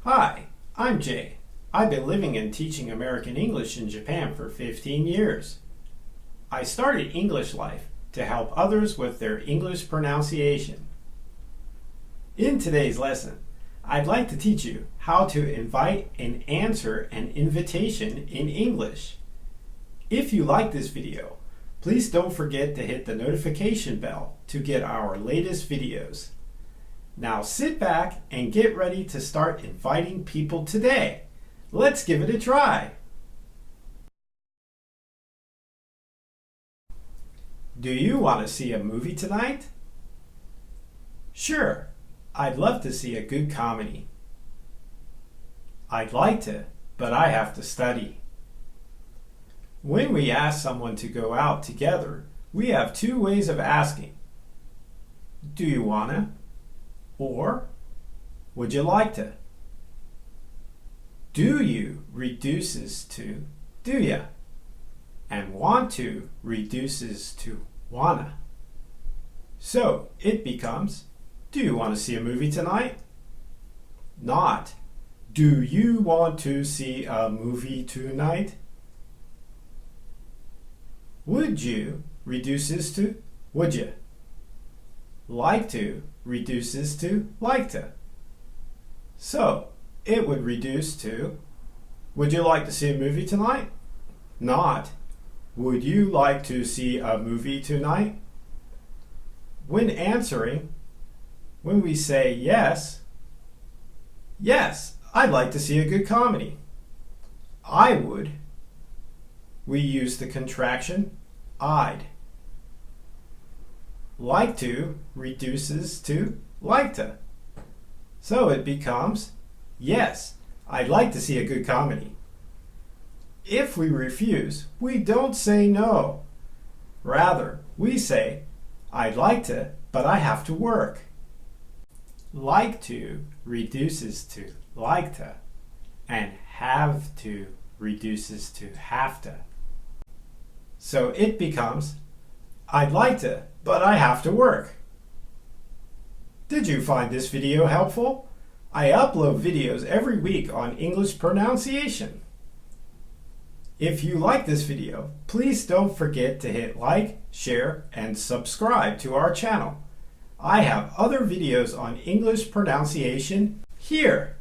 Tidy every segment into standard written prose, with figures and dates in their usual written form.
Hi, I'm Jay. I've been living and teaching American English in Japan for 15 years. I started English Life to help others with their English pronunciation. In today's lesson, I'd like to teach you how to invite and answer an invitation in English. If you like this video, please don't forget to hit the notification bell to get our latest videos. Now sit back and get ready to start inviting people today. Let's give it a try. Do you want to see a movie tonight? Sure, I'd love to see a good comedy. I'd like to, but I have to study. When we ask someone to go out together, we have two ways of asking. Do you wanna? Or, would you like to? Do you reduces to doya, and want to reduces to wanna. So it becomes, do you want to see a movie tonight? Not, do you want to see a movie tonight? Would you reduces to wouldjya. Like to reduces to likta. So it would reduce to, would you like to see a movie tonight? Not, would you like to see a movie tonight? When answering, when we say yes, yes, I'd like to see a good comedy. I would, we use the contraction I'd. Like to reduces to likta. So it becomes, yes, I'd like to see a good comedy. If we refuse, we don't say no. Rather, we say, I'd like to, but I have to work. Like to reduces to likta, and have to reduces to have to. So it becomes, I'd like to, but I have to work. Did you find this video helpful? I upload videos every week on English pronunciation. If you like this video, please don't forget to hit like, share, and subscribe to our channel. I have other videos on English pronunciation here.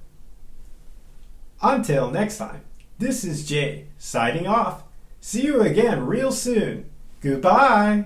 Until next time, this is Jay signing off. See you again real soon. Goodbye.